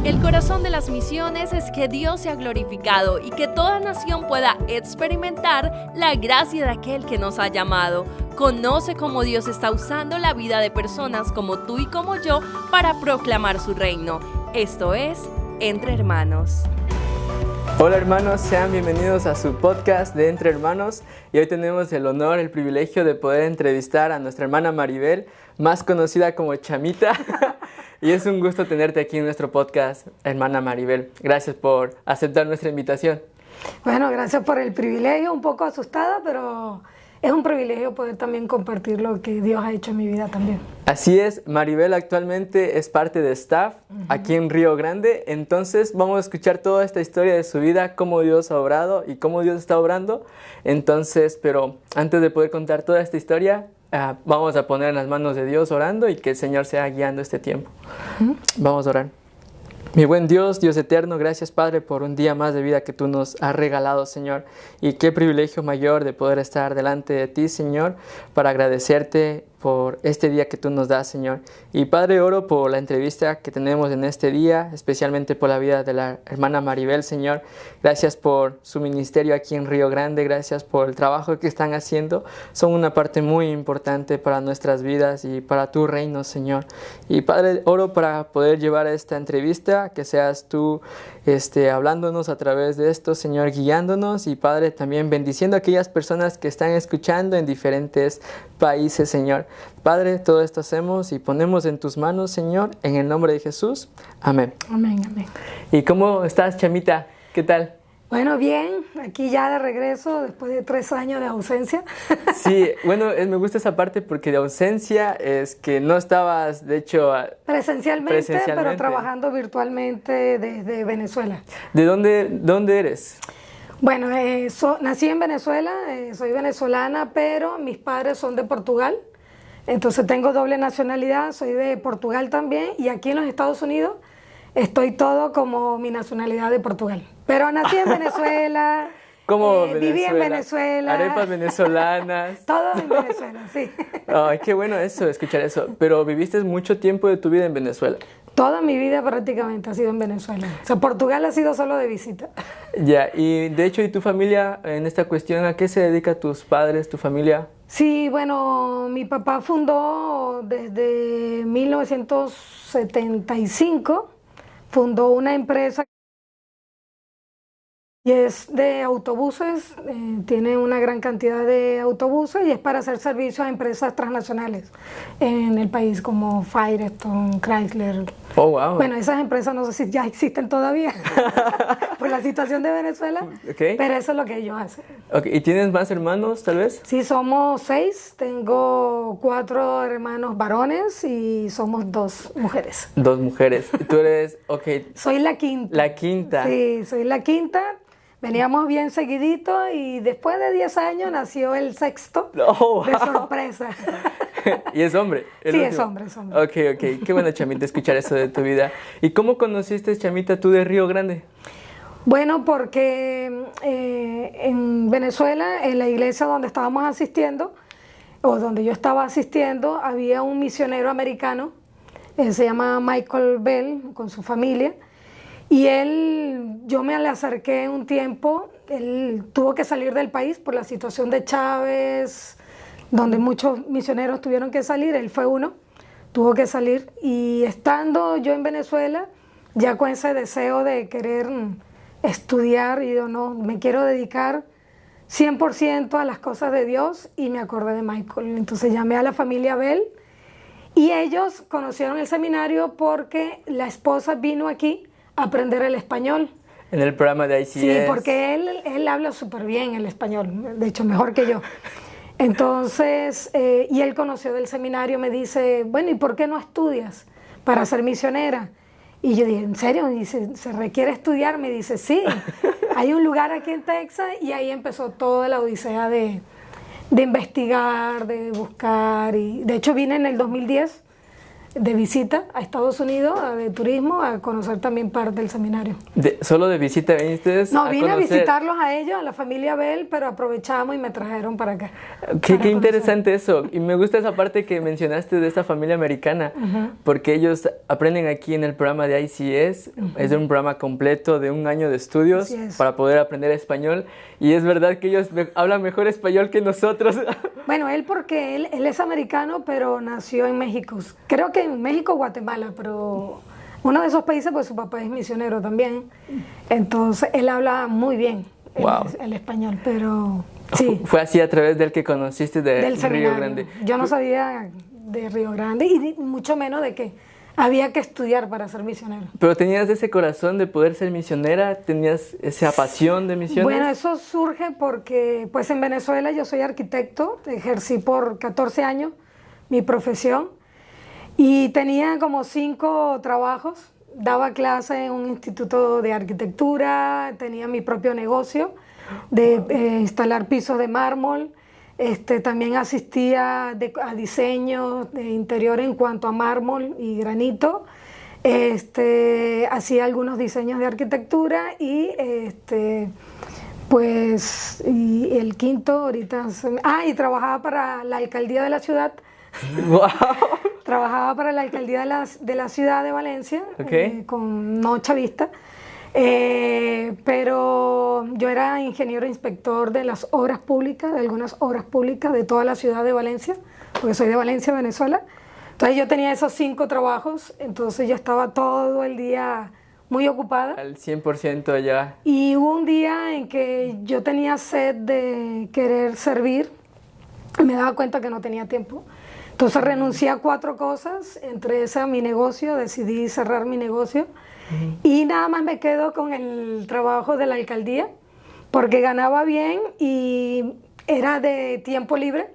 El corazón de las misiones es que Dios sea glorificado y que toda nación pueda experimentar la gracia de aquel que nos ha llamado. Conoce cómo Dios está usando la vida de personas como tú y como yo para proclamar su reino. Esto es Entre Hermanos. Hola hermanos, sean bienvenidos a su podcast de Entre Hermanos y hoy tenemos el honor, el privilegio de poder entrevistar a nuestra hermana Maribel, más conocida como Chamita. Y es un gusto tenerte aquí en nuestro podcast, hermana Maribel. Gracias por aceptar nuestra invitación. Bueno, gracias por el privilegio, un poco asustada, pero es un privilegio poder también compartir lo que Dios ha hecho en mi vida también. Así es, Maribel actualmente es parte de staff aquí en Río Grande, entonces vamos a escuchar toda esta historia de su vida, cómo Dios ha obrado y cómo Dios está obrando. Entonces, pero antes de poder contar toda esta historia, vamos a poner en las manos de Dios orando y que el Señor sea guiando este tiempo. Vamos a orar. Mi buen Dios, Dios eterno, gracias Padre por un día más de vida que tú nos has regalado, Señor. Y qué privilegio mayor de poder estar delante de ti, Señor, para agradecerte por este día que tú nos das, Señor. Y Padre, oro por la entrevista que tenemos en este día, especialmente por la vida de la hermana Maribel, Señor. Gracias por su ministerio aquí en Río Grande, gracias por el trabajo que están haciendo. Son una parte muy importante para nuestras vidas y para tu reino, Señor. Y Padre, oro para poder llevar esta entrevista, que seas tú hablándonos a través de esto, Señor, guiándonos. Y Padre, también bendiciendo a aquellas personas que están escuchando en diferentes países, Señor. Padre, todo esto hacemos y ponemos en tus manos, Señor, en el nombre de Jesús. Amén. Amén, amén. ¿Y cómo estás, Chamita? ¿Qué tal? Bueno, bien, aquí ya de regreso después de 3 años de ausencia. Sí, bueno, me gusta esa parte porque de ausencia es que no estabas, de hecho... Presencialmente, pero trabajando virtualmente desde Venezuela. ¿De dónde eres? Bueno, nací en Venezuela, soy venezolana, pero mis padres son de Portugal. Entonces tengo doble nacionalidad, soy de Portugal también, y aquí en los Estados Unidos estoy todo como mi nacionalidad de Portugal. Pero nací en Venezuela, viví en Venezuela. Arepas venezolanas. Todo en Venezuela, sí. Ay, qué bueno eso, escuchar eso. Pero viviste mucho tiempo de tu vida en Venezuela. Toda mi vida prácticamente ha sido en Venezuela. O sea, Portugal ha sido solo de visita. Ya, y de hecho, ¿y tu familia en esta cuestión? ¿A qué se dedica tus padres, tu familia? Sí, bueno, mi papá fundó desde 1975, fundó una empresa y es de autobuses, tiene una gran cantidad de autobuses y es para hacer servicios a empresas transnacionales en el país como Firestone, Chrysler. Oh, wow. Bueno, esas empresas no sé si ya existen todavía por la situación de Venezuela, Okay. Pero eso es lo que ellos hacen. Okay. ¿Y tienes más hermanos, tal vez? Sí, somos 6, tengo 4 hermanos varones y somos 2 mujeres. 2 mujeres. ¿Y tú eres, Soy la quinta. La quinta. Sí, soy la quinta. Veníamos bien seguidito y después de 10 años nació el sexto de sorpresa. ¿Y es hombre? Sí, es hombre. Ok. Qué bueno, Chamita, escuchar eso de tu vida. ¿Y cómo conociste, Chamita, tú de Río Grande? Bueno, porque en Venezuela, en la iglesia donde estábamos asistiendo, o donde yo estaba asistiendo, había un misionero americano, se llama Michael Bell, con su familia. Y yo me le acerqué un tiempo, él tuvo que salir del país por la situación de Chávez, donde muchos misioneros tuvieron que salir, él fue uno, tuvo que salir. Y estando yo en Venezuela, ya con ese deseo de querer estudiar, y yo no, me quiero dedicar 100% a las cosas de Dios, y me acordé de Michael. Entonces llamé a la familia Bell, y ellos conocieron el seminario porque la esposa vino aquí aprender el español. En el programa de ICS. Sí, porque él habla súper bien el español, de hecho mejor que yo. Entonces, y él conoció del seminario, me dice, bueno, ¿y por qué no estudias para ser misionera? Y yo dije, ¿en serio? Y dice, ¿se requiere estudiar? Me dice, sí, hay un lugar aquí en Texas, y ahí empezó toda la odisea de investigar, de buscar, y de hecho vine en el 2010 de visita a Estados Unidos, de turismo, a conocer también parte del seminario. ¿Solo de visita viniste No, a vine a conocer? visitarlos a ellos, a la familia Bell, pero aprovechamos y me trajeron para acá. Qué interesante eso. Y me gusta esa parte que mencionaste de esta familia americana, porque ellos aprenden aquí en el programa de ICS, es un programa completo de 1 año de estudios para poder aprender español. Y es verdad que ellos hablan mejor español que nosotros. Bueno, él porque él es americano, pero nació en México. Creo que en México o Guatemala, pero uno de esos países, pues su papá es misionero también. Entonces, él habla muy bien el español, pero sí. Fue así a través del que conociste del Río Grande. Yo no sabía de Río Grande y mucho menos de que había que estudiar para ser misionero. ¿Pero tenías ese corazón de poder ser misionera? ¿Tenías esa pasión de misiones? Bueno, eso surge porque pues en Venezuela yo soy arquitecto, ejercí por 14 años mi profesión y tenía como 5 trabajos. Daba clases en un instituto de arquitectura, tenía mi propio negocio de instalar pisos de mármol. También asistía a diseño de interior en cuanto a mármol y granito. Hacía algunos diseños de arquitectura y pues y el quinto ahorita y trabajaba para la alcaldía de la ciudad. Wow. Trabajaba para la alcaldía de la ciudad de Valencia, no chavista. Pero yo era ingeniero inspector de las obras públicas, de algunas obras públicas de toda la ciudad de Valencia, porque soy de Valencia, Venezuela. Entonces yo tenía esos 5 trabajos, entonces yo estaba todo el día muy ocupada. Al 100% allá. Y hubo un día en que yo tenía sed de querer servir y me daba cuenta que no tenía tiempo. Entonces renuncié a 4 cosas, entre esas mi negocio, decidí cerrar mi negocio. Y nada más me quedo con el trabajo de la alcaldía porque ganaba bien y era de tiempo libre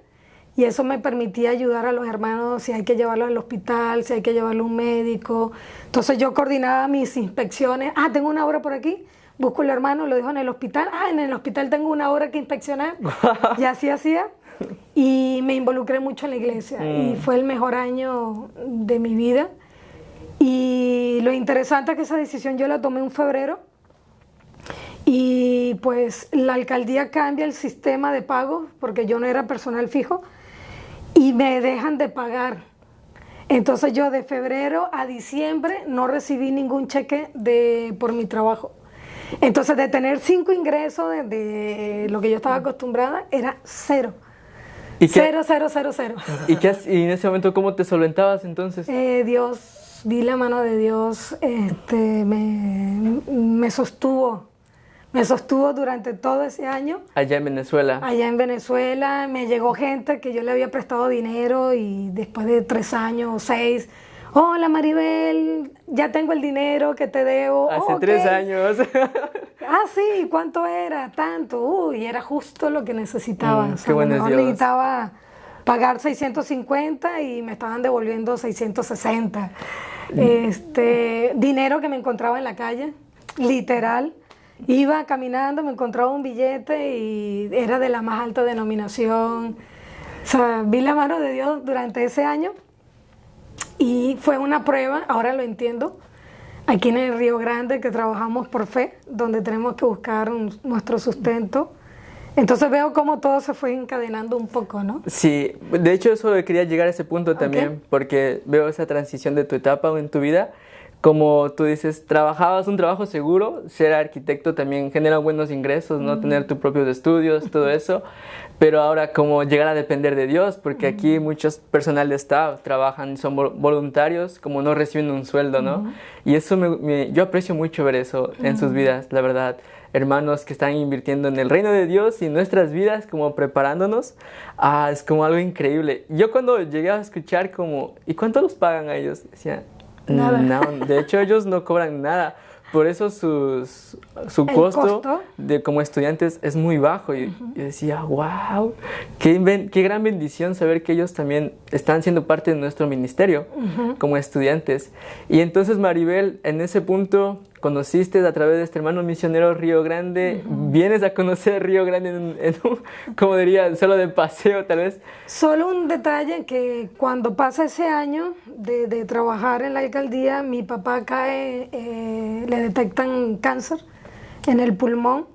y eso me permitía ayudar a los hermanos si hay que llevarlo al hospital, si hay que llevarlo a un médico. Entonces yo coordinaba mis inspecciones. Tengo una obra por aquí, busco al hermano, lo dejo en el hospital. En el hospital tengo una obra que inspeccionar. Y así hacía. Y me involucré mucho en la iglesia y fue el mejor año de mi vida. Y lo interesante es que esa decisión yo la tomé en febrero y pues la alcaldía cambia el sistema de pago porque yo no era personal fijo y me dejan de pagar. Entonces yo de febrero a diciembre no recibí ningún cheque por mi trabajo. Entonces de tener 5 ingresos de lo que yo estaba acostumbrada era 0. Cero. ¿Y en ese momento cómo te solventabas entonces? Vi la mano de Dios, me sostuvo durante todo ese año. Allá en Venezuela. Allá en Venezuela me llegó gente que yo le había prestado dinero y después de 3 años o 6, hola Maribel, ya tengo el dinero que te debo. Hace 3 años. Sí, ¿cuánto era? Tanto. Y era justo lo que necesitaba. Qué bueno es Dios. Necesitaba pagar 650 y me estaban devolviendo 660. Dinero que me encontraba en la calle, literal. Iba caminando, me encontraba un billete y era de la más alta denominación. O sea, vi la mano de Dios durante ese año y fue una prueba, ahora lo entiendo, aquí en el Río Grande que trabajamos por fe, donde tenemos que buscar nuestro sustento. Entonces veo cómo todo se fue encadenando un poco, ¿no? Sí, de hecho eso quería llegar a ese punto también, porque veo esa transición de tu etapa en tu vida. Como tú dices, trabajabas un trabajo seguro, ser arquitecto también genera buenos ingresos, ¿no? Tener tus propios estudios, todo eso. Pero ahora como llegar a depender de Dios, porque aquí muchos personal de staff trabajan, son voluntarios, como no reciben un sueldo, ¿no? Y eso yo aprecio mucho ver eso en sus vidas, la verdad. Hermanos que están invirtiendo en el reino de Dios y en nuestras vidas, como preparándonos, es como algo increíble. Yo cuando llegué a escuchar como, ¿y cuánto los pagan a ellos? Decía, nada. No, de hecho ellos no cobran nada. Por eso su costo como estudiantes es muy bajo. Y yo decía, wow, qué gran bendición saber que ellos también están siendo parte de nuestro ministerio como estudiantes. Y entonces Maribel, en ese punto, conociste a través de este hermano misionero Río Grande, vienes a conocer Río Grande como diría, solo de paseo tal vez. Solo un detalle, que cuando pasa ese año de trabajar en la alcaldía, mi papá cae, le detectan cáncer en el pulmón.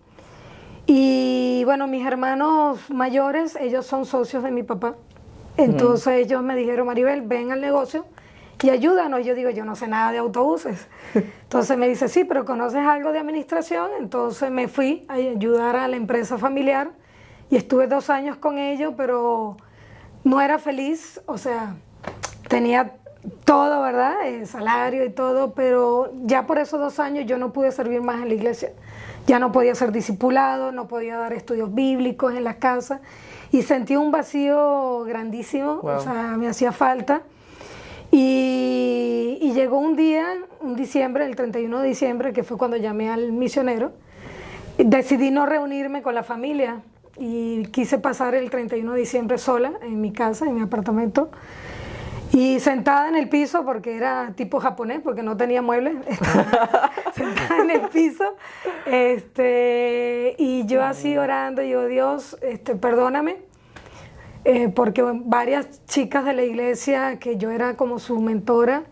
Y bueno, mis hermanos mayores, ellos son socios de mi papá. Entonces ellos me dijeron, Maribel, ven al negocio y ayúdanos. Yo digo, yo no sé nada de autobuses. Entonces me dice, sí, pero ¿conoces algo de administración? Entonces me fui a ayudar a la empresa familiar y estuve 2 años con ellos, pero no era feliz. O sea, tenía todo, ¿verdad? El salario y todo, pero ya por esos 2 años yo no pude servir más en la iglesia. Ya no podía ser discipulado, no podía dar estudios bíblicos en las casas y sentí un vacío grandísimo. Wow. O sea, me hacía falta. Y llegó un día, un diciembre, el 31 de diciembre, que fue cuando llamé al misionero. Decidí no reunirme con la familia y quise pasar el 31 de diciembre sola en mi casa, en mi apartamento. Y sentada en el piso, porque era tipo japonés, porque no tenía muebles, sentada en el piso, y yo así orando, yo, Dios, perdóname. Porque varias chicas de la iglesia, que yo era como su mentora,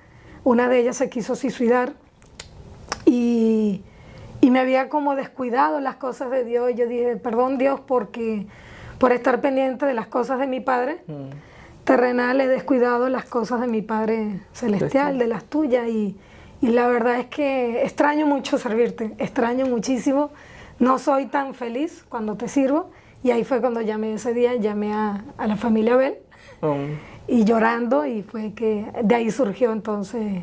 una de ellas se quiso suicidar y me había como descuidado las cosas de Dios. Y yo dije, perdón Dios, porque por estar pendiente de las cosas de mi Padre terrenal he descuidado las cosas de mi Padre celestial, de las tuyas. Y la verdad es que extraño mucho servirte, extraño muchísimo. No soy tan feliz cuando te sirvo. Y ahí fue cuando llamé ese día, llamé a la familia Abel, y llorando, y fue que de ahí surgió entonces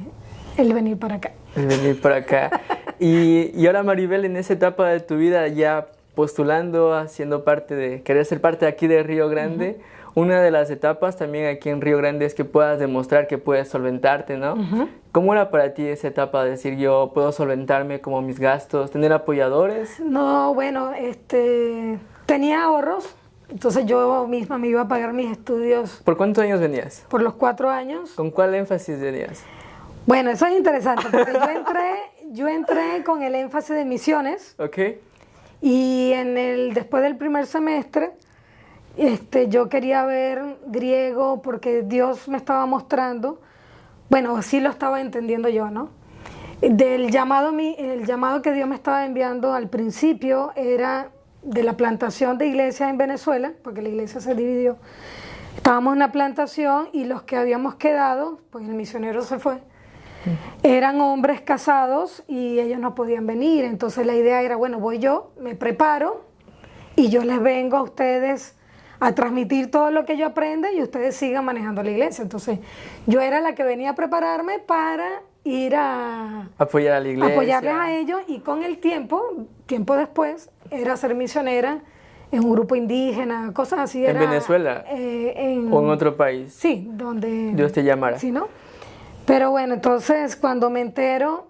el venir para acá. El venir para acá. Y ahora, Maribel, en esa etapa de tu vida, ya postulando, haciendo parte de, querer ser parte de aquí de Río Grande, una de las etapas también aquí en Río Grande es que puedas demostrar que puedes solventarte, ¿no? ¿Cómo era para ti esa etapa de decir, yo puedo solventarme como mis gastos, tener apoyadores? No, bueno, tenía ahorros, entonces yo misma me iba a pagar mis estudios. ¿Por cuántos años venías? Por los 4 años. ¿Con cuál énfasis venías? Bueno, eso es interesante, porque yo entré con el énfasis de misiones. Ok. Y después del primer semestre, yo quería ver griego, porque Dios me estaba mostrando, bueno, así lo estaba entendiendo yo, ¿no? El llamado que Dios me estaba enviando al principio era de la plantación de iglesias en Venezuela, porque la iglesia se dividió. Estábamos en una plantación y los que habíamos quedado, pues el misionero se fue, eran hombres casados y ellos no podían venir. Entonces la idea era, bueno, voy yo, me preparo y yo les vengo a ustedes a transmitir todo lo que yo aprenda y ustedes sigan manejando la iglesia. Entonces yo era la que venía a prepararme para ir a apoyar a la iglesia, apoyarles a ellos, y con el tiempo después, era ser misionera en un grupo indígena, cosas así. ¿En Venezuela? ¿O en otro país? Sí, donde Dios te llamara. Sí, ¿no? Pero bueno, entonces cuando me entero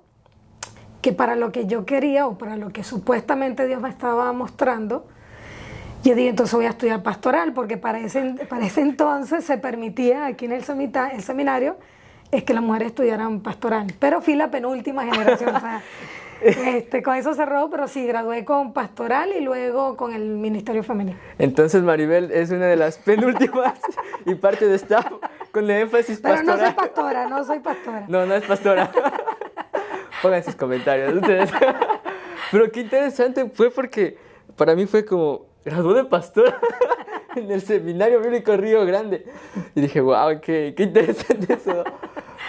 que para lo que yo quería, o para lo que supuestamente Dios me estaba mostrando, yo dije, entonces voy a estudiar pastoral, porque para ese entonces se permitía aquí en el seminario es que las mujeres estudiaran pastoral, pero fui la penúltima generación, o sea, con eso cerró, pero sí, gradué con pastoral y luego con el ministerio femenino. Entonces Maribel es una de las penúltimas y parte de staff con el énfasis pastoral. Pero no soy pastora, no soy pastora. No es pastora. Pongan sus comentarios ustedes. Pero qué interesante fue, porque para mí fue como, graduó de pastora en el Seminario Bíblico Río Grande. Y dije, wow, qué interesante eso.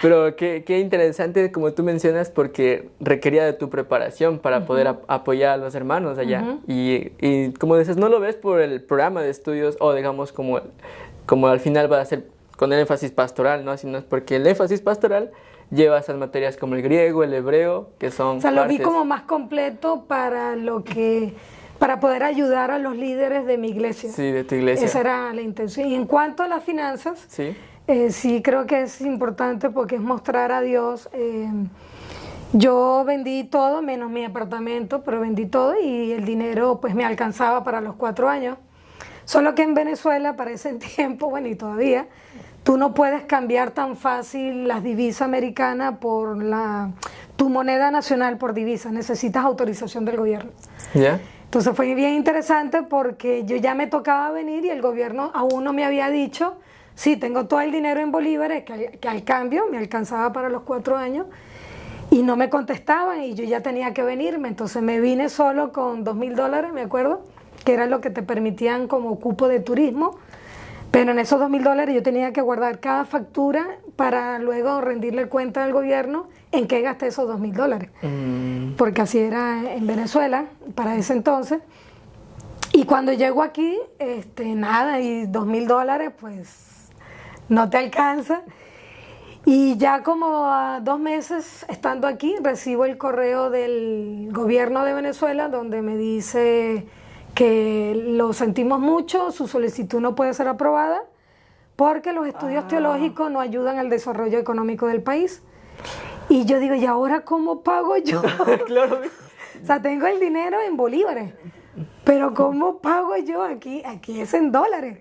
Pero qué interesante, como tú mencionas, porque requería de tu preparación para poder apoyar a los hermanos allá. Y como dices, no lo ves por el programa de estudios, o digamos como al final va a ser con el énfasis pastoral, ¿no? Sino es porque el énfasis pastoral lleva esas materias como el griego, el hebreo, que son O sea, lo vi como más completo para poder ayudar a los líderes de mi iglesia. Sí, de tu iglesia. Esa era la intención. Y en cuanto a las finanzas, sí, sí creo que es importante, porque es mostrar a Dios. Yo vendí todo, menos mi apartamento, pero vendí todo, y el dinero pues me alcanzaba para los 4 años. Solo que en Venezuela, para ese tiempo, bueno, y todavía, tú no puedes cambiar tan fácil las divisas americanas por tu moneda nacional por divisa, necesitas autorización del gobierno. ¿Ya? Entonces fue bien interesante porque yo ya me tocaba venir y el gobierno aún no me había dicho, sí, tengo todo el dinero en bolívares, que al cambio me alcanzaba para los 4 años, y no me contestaban y yo ya tenía que venirme. Entonces me vine solo con $2,000, me acuerdo, que era lo que te permitían como cupo de turismo, pero en esos $2,000 yo tenía que guardar cada factura para luego rendirle cuenta al gobierno en qué gasté esos $2,000, porque así era en Venezuela para ese entonces. Y cuando llego aquí, nada, y $2,000 pues no te alcanza. Y ya como a 2 meses estando aquí, recibo el correo del gobierno de Venezuela donde me dice que lo sentimos mucho, su solicitud no puede ser aprobada porque los estudios teológicos no ayudan al desarrollo económico del país. Y yo digo, ¿y ahora cómo pago yo? Claro. O sea, tengo el dinero en bolívares, pero ¿cómo pago yo aquí? Aquí es en dólares.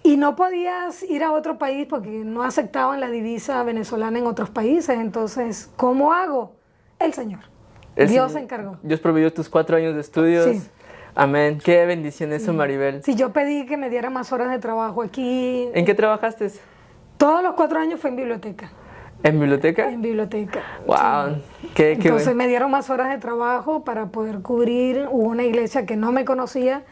Y no podías ir a otro país porque no aceptaban la divisa venezolana en otros países. Entonces, ¿cómo hago? El Señor. Dios se encargó. Dios proveyó tus 4 años de estudios. Sí. Amén. Qué bendición eso, Maribel. Sí, yo pedí que me diera más horas de trabajo aquí. ¿En qué trabajaste? Todos los 4 años fue en biblioteca. ¿En biblioteca? En biblioteca. Wow. Sí. Entonces me dieron más horas de trabajo para poder cubrir. Hubo una iglesia que no me conocía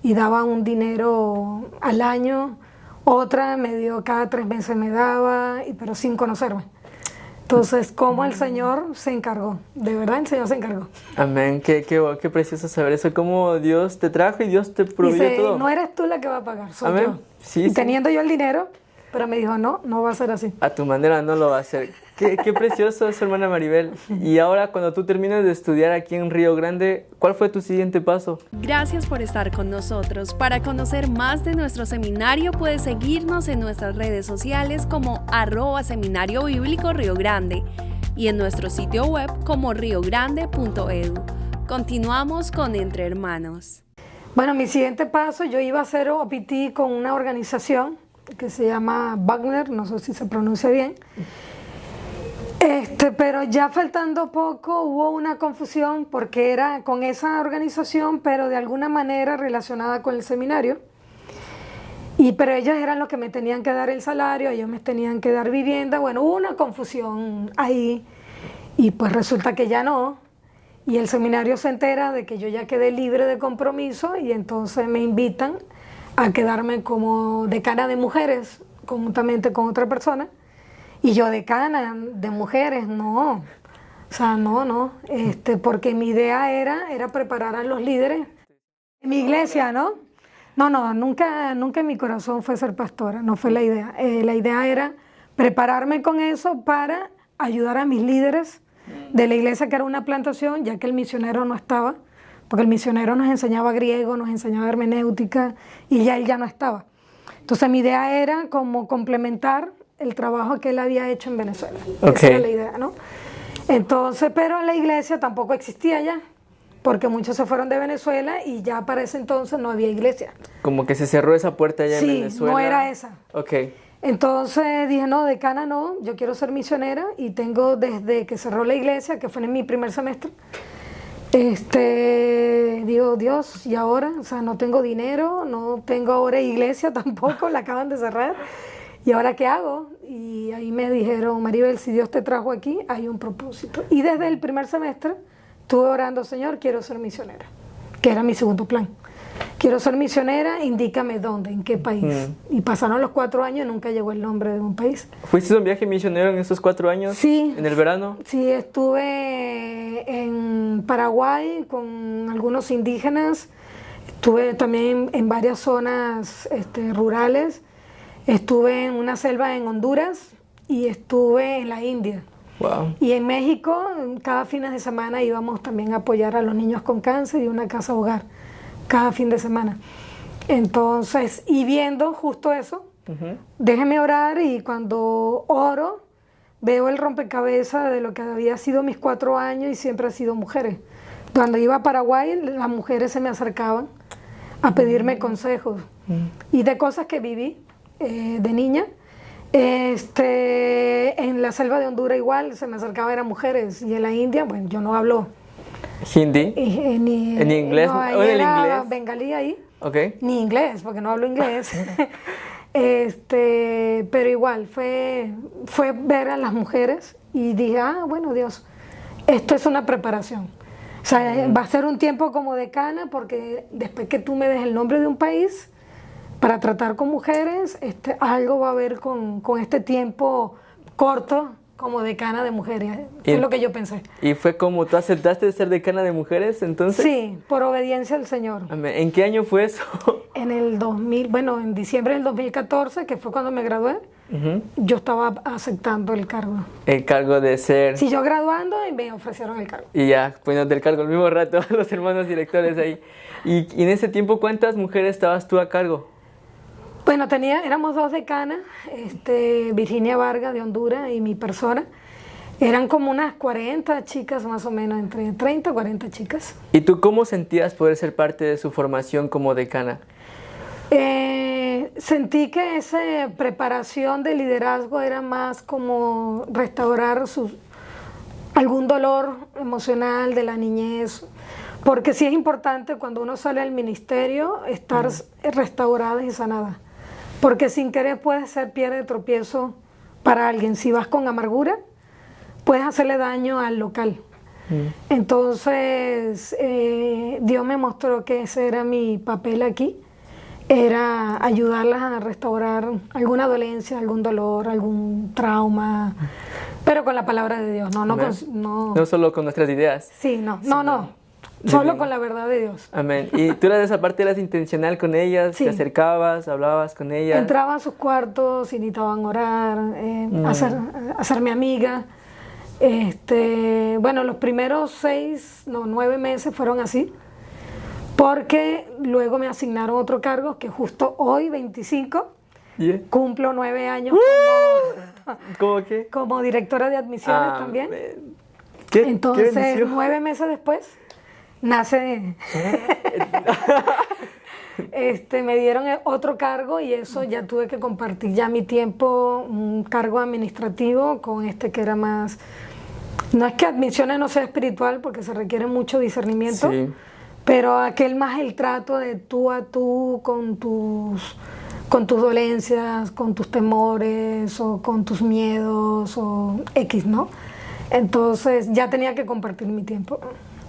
y daba un dinero al año. Otra me dio cada 3 meses me daba, pero sin conocerme. Entonces, como el Señor se encargó, de verdad el Señor se encargó. Amén, qué precioso saber eso, cómo Dios te trajo y Dios te proveyó Dice, todo. no eres tú la que va a pagar, soy Amén. yo. Sí, y sí. teniendo yo el dinero, pero me dijo, no va a ser así. A tu manera no lo va a hacer. Qué precioso eso, hermana Maribel. Y ahora, cuando tú termines de estudiar aquí en Río Grande, ¿cuál fue tu siguiente paso? Gracias por estar con nosotros. Para conocer más de nuestro seminario, puedes seguirnos en nuestras redes sociales como @Seminario Bíblico Río Grande y en nuestro sitio web como riogrande.edu. Continuamos con Entre Hermanos. Bueno, mi siguiente paso, yo iba a hacer OPT con una organización que se llama Wagner, no sé si se pronuncia bien. Pero ya faltando poco hubo una confusión porque era con esa organización, pero de alguna manera relacionada con el seminario. Pero ellos eran los que me tenían que dar el salario, ellos me tenían que dar vivienda. Bueno, hubo una confusión ahí y pues resulta que ya no. Y el seminario se entera de que yo ya quedé libre de compromiso y entonces me invitan a quedarme como decana de mujeres, conjuntamente con otra persona. Y yo decana de mujeres, no. O sea, no. Porque mi idea era preparar a los líderes. En mi iglesia, ¿no? No, nunca en mi corazón fue ser pastora, no fue la idea. La idea era prepararme con eso para ayudar a mis líderes de la iglesia, que era una plantación, ya que el misionero no estaba, porque el misionero nos enseñaba griego, nos enseñaba hermenéutica, y ya él ya no estaba. Entonces mi idea era como complementar el trabajo que él había hecho en Venezuela. Okay. Esa era la idea, ¿no? Entonces, pero la iglesia tampoco existía ya, porque muchos se fueron de Venezuela y ya para ese entonces no había iglesia. Como que se cerró esa puerta allá en Sí, Venezuela. no era esa. Ok. Entonces dije, no, decana no, yo quiero ser misionera y tengo desde que cerró la iglesia, que fue en mi primer semestre, digo, Dios, ¿y ahora? O sea, no tengo dinero, no tengo ahora iglesia tampoco, la acaban de cerrar. ¿Y ahora qué hago? Y ahí me dijeron, Maribel, si Dios te trajo aquí, hay un propósito. Y desde el primer semestre estuve orando, Señor, quiero ser misionera, que era mi segundo plan. Quiero ser misionera, indícame dónde, en qué país. Y pasaron los 4 años y nunca llegó el nombre de un país. ¿Fuiste a un viaje misionero en esos 4 años? Sí. ¿En el verano? Sí, estuve en Paraguay con algunos indígenas, estuve también en varias zonas rurales, estuve en una selva en Honduras y estuve en la India. Wow. Y en México, cada fin de semana íbamos también a apoyar a los niños con cáncer y una casa hogar, cada fin de semana. Entonces, y viendo justo eso, déjeme orar, y cuando oro, veo el rompecabezas de lo que había sido mis 4 años y siempre ha sido mujeres. Cuando iba a Paraguay, las mujeres se me acercaban a pedirme consejos y de cosas que viví de niña. En la selva de Honduras igual se me acercaban eran mujeres y en la India, bueno, yo no hablo ¿Hindi? ¿En inglés? No, ahí ¿O en el era inglés? bengalí ahí. Ok. Ni inglés, porque no hablo inglés. Pero igual, fue ver a las mujeres y dije, bueno, Dios, esto es una preparación. O sea, va a ser un tiempo como decana, porque después que tú me des el nombre de un país para tratar con mujeres, algo va a haber con este tiempo corto como decana de mujeres. Es lo que yo pensé. ¿Y fue como tú aceptaste ser decana de mujeres entonces? Sí, por obediencia al Señor. Amén. ¿En qué año fue eso? En diciembre del 2014, que fue cuando me gradué, yo estaba aceptando el cargo. El cargo de ser... Sí, yo graduando y me ofrecieron el cargo. Y ya, poniéndote el cargo al mismo rato, los hermanos directores ahí. Y en ese tiempo, ¿cuántas mujeres estabas tú a cargo? Bueno, éramos 2 decanas, Virginia Vargas de Honduras y mi persona. Eran como unas 40 chicas más o menos, entre 30 y 40 chicas. ¿Y tú cómo sentías poder ser parte de su formación como decana? Sentí que esa preparación de liderazgo era más como restaurar algún dolor emocional de la niñez, porque sí es importante cuando uno sale al ministerio estar restaurada y sanada, porque sin querer puedes ser piedra de tropiezo para alguien. Si vas con amargura, puedes hacerle daño al local. Entonces, Dios me mostró que ese era mi papel aquí, era ayudarlas a restaurar alguna dolencia, algún dolor, algún trauma, pero con la palabra de Dios, no solo con nuestras ideas. Sí, solo con la verdad de Dios. Amén. ¿Y tú eras de esa parte, eras intencional con ellas? Sí. ¿Te acercabas, hablabas con ellas? Entraba a sus cuartos, si necesitaban orar, hacerme amiga. Bueno, los primeros 9 meses fueron así, porque luego me asignaron otro cargo, que justo hoy, 25, cumplo 9 años ¿Cómo qué? como directora de admisiones también. ¿Qué? Entonces, ¿Qué 9 meses después, nace... me dieron otro cargo y eso ya tuve que compartir ya mi tiempo, un cargo administrativo con que era más... No es que admisiones no sea espiritual, porque se requiere mucho discernimiento, sí, pero aquel más el trato de tú a tú con tus dolencias, con tus temores o con tus miedos o X, ¿no? Entonces ya tenía que compartir mi tiempo.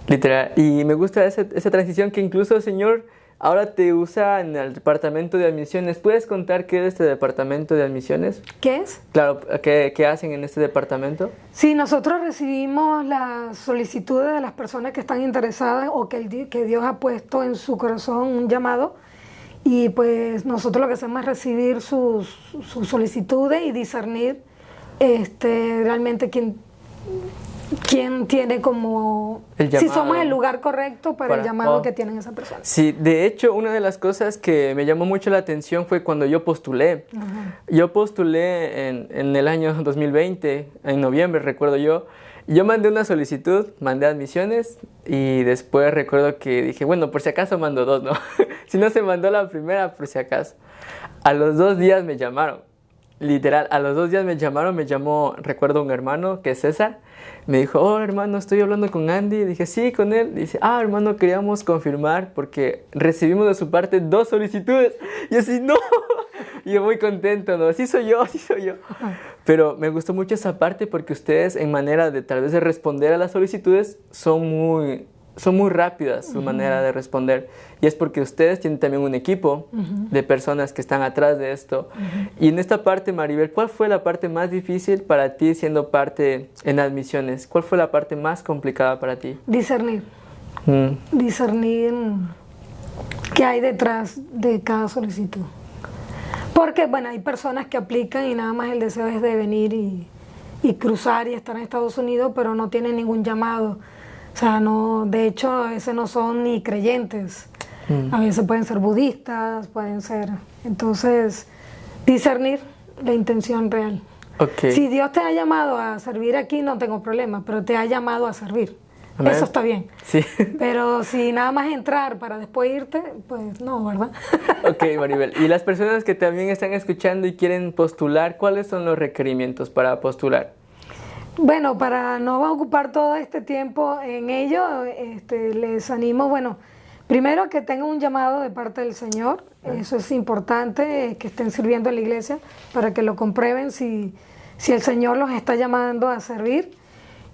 Literal. Y me gusta esa transición que incluso el Señor ahora te usa en el departamento de admisiones. ¿Puedes contar qué es este departamento de admisiones? ¿Qué es? Claro, ¿qué hacen en este departamento? Sí, nosotros recibimos las solicitudes de las personas que están interesadas o que Dios ha puesto en su corazón un llamado, y pues nosotros lo que hacemos es recibir sus solicitudes y discernir realmente quién tiene como... si somos el lugar correcto para el llamado que tienen esa persona. Sí, de hecho, una de las cosas que me llamó mucho la atención fue cuando yo postulé. Yo postulé en el año 2020, en noviembre, recuerdo yo. Yo mandé una solicitud, mandé admisiones y después recuerdo que dije, bueno, por si acaso mando 2, ¿no? Si no se mandó la primera, por si acaso. A los 2 días me llamaron. Literal, a los 2 días me llamó, recuerdo, un hermano que es César. Me dijo, oh hermano, estoy hablando con Andy. Dije, sí, con él. Dice, hermano, queríamos confirmar porque recibimos de su parte 2 solicitudes. Y yo así, no. Y yo muy contento, ¿no? Sí soy yo. Pero me gustó mucho esa parte porque ustedes, en manera de tal vez de responder a las solicitudes, son muy rápidas su manera de responder. Y es porque ustedes tienen también un equipo de personas que están atrás de esto. Y en esta parte, Maribel, ¿cuál fue la parte más difícil para ti siendo parte en admisiones? ¿Cuál fue la parte más complicada para ti? Discernir. Discernir qué hay detrás de cada solicitud. Porque, bueno, hay personas que aplican y nada más el deseo es de venir y cruzar y estar en Estados Unidos, pero no tienen ningún llamado. O sea, no, de hecho, a veces no son ni creyentes. A veces pueden ser budistas, pueden ser... Entonces, discernir la intención real. Okay. Si Dios te ha llamado a servir aquí, no tengo problema, pero te ha llamado a servir. Amén. Eso está bien. Sí. Pero si nada más entrar para después irte, pues no, ¿verdad? Ok, Maribel. Y las personas que también están escuchando y quieren postular, ¿cuáles son los requerimientos para postular? Bueno, para no ocupar todo este tiempo en ello, les animo, bueno, primero que tengan un llamado de parte del Señor. Eso es importante, que estén sirviendo en la iglesia para que lo comprueben si el Señor los está llamando a servir.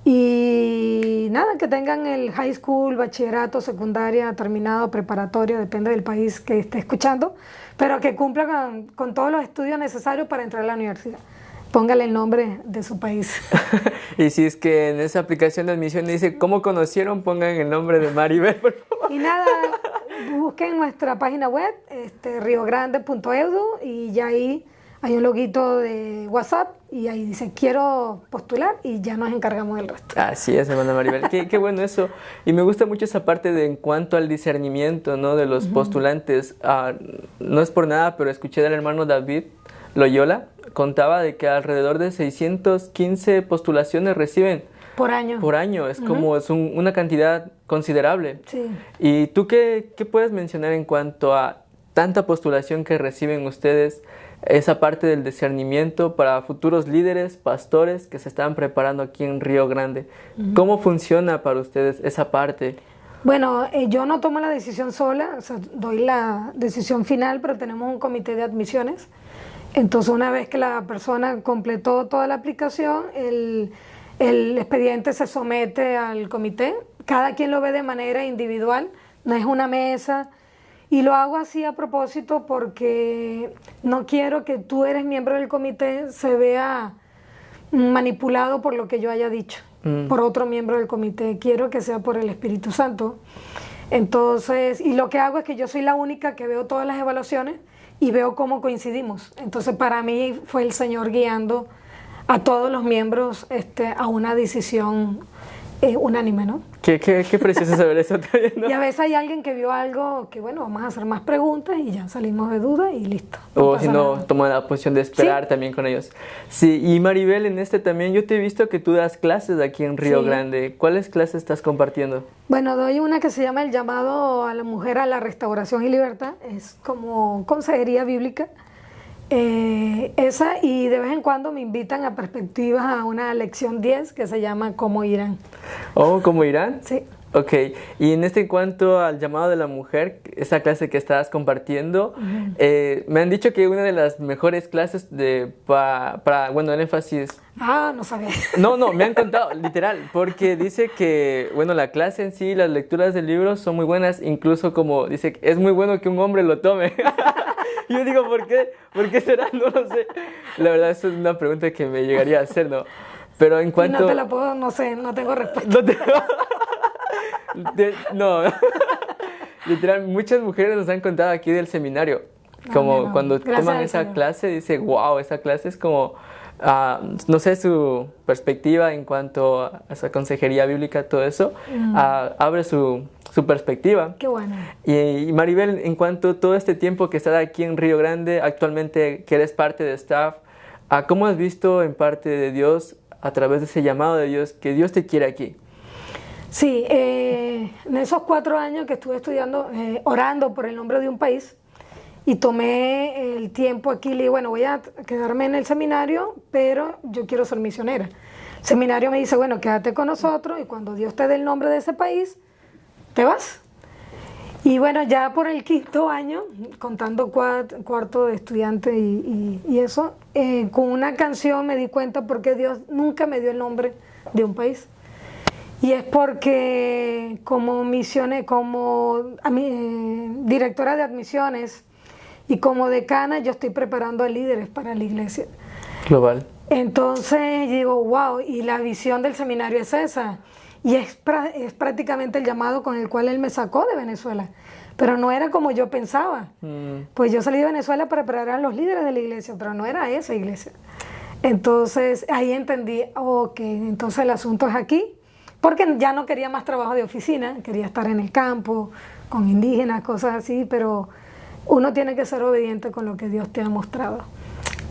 Y nada, que tengan el high school, bachillerato, secundaria, terminado, preparatoria, depende del país que esté escuchando, pero que cumplan con todos los estudios necesarios para entrar a la universidad. Póngale el nombre de su país. Y si es que en esa aplicación de admisión dice ¿cómo conocieron? Pongan el nombre de Maribel, por favor. Y nada, busquen nuestra página web, riogrande.edu, y ya ahí hay un loguito de WhatsApp y ahí dice quiero postular y ya nos encargamos del resto. Así es, hermana Maribel. Qué bueno eso. Y me gusta mucho esa parte de en cuanto al discernimiento, ¿no? De los postulantes. No es por nada, pero escuché del hermano David Loyola, contaba de que alrededor de 615 postulaciones reciben Por año. por año. Es como una cantidad considerable. Sí. ¿Y tú qué puedes mencionar en cuanto a tanta postulación que reciben ustedes? Esa parte del discernimiento para futuros líderes, pastores que se están preparando aquí en Río Grande. ¿Cómo funciona para ustedes esa parte? Bueno, yo no tomo la decisión sola, o sea, doy la decisión final, pero tenemos un comité de admisiones. Entonces, una vez que la persona completó toda la aplicación, el expediente se somete al comité. Cada quien lo ve de manera individual, no es una mesa. Y lo hago así a propósito porque no quiero que tú eres miembro del comité se vea manipulado por lo que yo haya dicho, por otro miembro del comité. Quiero que sea por el Espíritu Santo. Entonces, y lo que hago es que yo soy la única que veo todas las evaluaciones y veo cómo coincidimos. Entonces, para mí fue el Señor guiando a todos los miembros a una decisión unánime, ¿no? Qué precioso saber eso también, ¿no? Y a veces hay alguien que vio algo que, bueno, vamos a hacer más preguntas y ya salimos de duda y listo. O si no, nada. toma la posición de esperar también con ellos. Sí, y Maribel, en también yo te he visto que tú das clases aquí en Río Grande. ¿Cuáles clases estás compartiendo? Bueno, doy una que se llama El llamado a la mujer a la restauración y libertad. Es como consejería bíblica. Esa, y de vez en cuando me invitan a perspectivas a una lección 10 que se llama ¿Cómo irán? Oh, ¿cómo irán? Sí. Ok, y en cuanto al llamado de la mujer, esa clase que estabas compartiendo, me han dicho que una de las mejores clases para bueno, el énfasis... No sabía. No, me han contado, literal, porque dice que, bueno, la clase en sí, las lecturas del libro son muy buenas, incluso como dice, es muy bueno que un hombre lo tome. Yo digo, ¿por qué? ¿Por qué será? No lo sé. La verdad, eso es una pregunta que me llegaría a hacer, ¿no? Pero en cuanto... Y no te la puedo, no sé, no tengo respuesta. No. Literal, muchas mujeres nos han contado aquí del seminario, como cuando toman esa clase, dice, wow, esa clase es como... no sé, su perspectiva en cuanto a esa consejería bíblica, todo eso, abre su perspectiva. Qué bueno. Y Maribel, en cuanto a todo este tiempo que estás aquí en Río Grande, actualmente que eres parte de staff, ¿cómo has visto en parte de Dios, a través de ese llamado de Dios, que Dios te quiere aquí? Sí, en esos 4 años que estuve estudiando, orando por el nombre de un país, y tomé el tiempo aquí, le dije, bueno, voy a quedarme en el seminario, pero yo quiero ser misionera. El seminario me dice, bueno, quédate con nosotros y cuando Dios te dé el nombre de ese país, te vas. Y bueno, ya por el 5.º año, contando cuarto de estudiante y eso, con una canción me di cuenta porque Dios nunca me dio el nombre de un país. Y es porque como directora de admisiones y como decana, yo estoy preparando a líderes para la iglesia global. Entonces digo, wow, y la visión del seminario es esa. Y es prácticamente el llamado con el cual él me sacó de Venezuela. Pero no era como yo pensaba. Pues yo salí de Venezuela para preparar a los líderes de la iglesia, pero no era esa iglesia. Entonces ahí entendí, ok, entonces el asunto es aquí. Porque ya no quería más trabajo de oficina, quería estar en el campo, con indígenas, cosas así, pero uno tiene que ser obediente con lo que Dios te ha mostrado.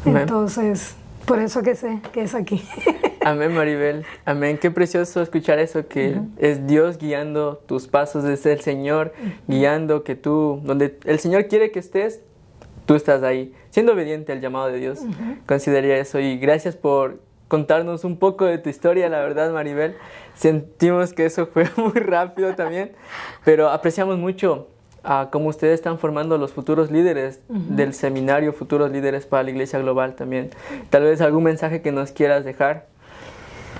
Entonces, por eso que sé que es aquí. Amén, Maribel. Amén. Qué precioso escuchar eso, que es Dios guiando tus pasos, es el Señor guiando que tú, donde el Señor quiere que estés, tú estás ahí, siendo obediente al llamado de Dios. Consideraría eso. Y gracias por contarnos un poco de tu historia, la verdad, Maribel. Sentimos que eso fue muy rápido también, pero apreciamos mucho cómo ustedes están formando los futuros líderes del seminario, futuros líderes para la Iglesia Global también. Tal vez algún mensaje que nos quieras dejar.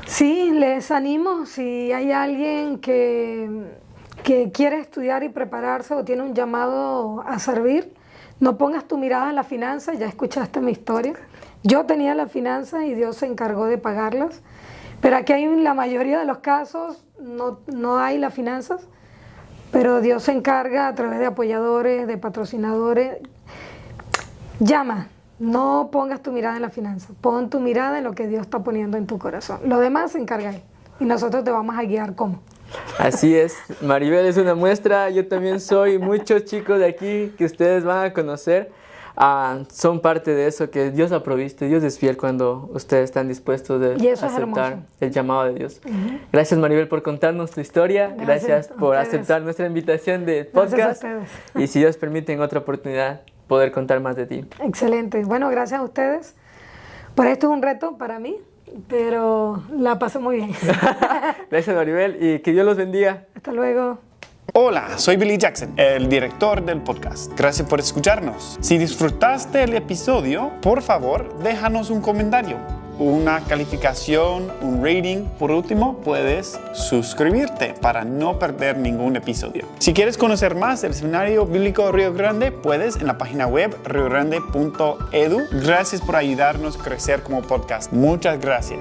Sí, les animo, si hay alguien que quiere estudiar y prepararse o tiene un llamado a servir, no pongas tu mirada en la finanza. Ya escuchaste mi historia. Yo tenía la finanza y Dios se encargó de pagarlas, pero aquí en la mayoría de los casos no hay las finanzas, pero Dios se encarga a través de apoyadores, de patrocinadores. Llama, no pongas tu mirada en la finanza, pon tu mirada en lo que Dios está poniendo en tu corazón. Lo demás se encarga Él y nosotros te vamos a guiar cómo. Así es, Maribel es una muestra, yo también soy, muchos chicos de aquí que ustedes van a conocer. Son parte de eso que Dios ha provisto. Dios es fiel cuando ustedes están dispuestos de aceptar el llamado de Dios. Gracias, Maribel, por contarnos tu historia. Gracias por aceptar nuestra invitación de podcast. Y si Dios permite, en otra oportunidad poder contar más de ti. Excelente. Bueno, gracias a ustedes. Por esto es un reto para mí, pero la pasé muy bien. Gracias, Maribel, y que Dios los bendiga. Hasta luego. Hola, soy Billy Jackson, el director del podcast. Gracias por escucharnos. Si disfrutaste el episodio, por favor, déjanos un comentario, una calificación, un rating. Por último, puedes suscribirte para no perder ningún episodio. Si quieres conocer más del Seminario Bíblico Río Grande, puedes en la página web riogrande.edu. Gracias por ayudarnos a crecer como podcast. Muchas gracias.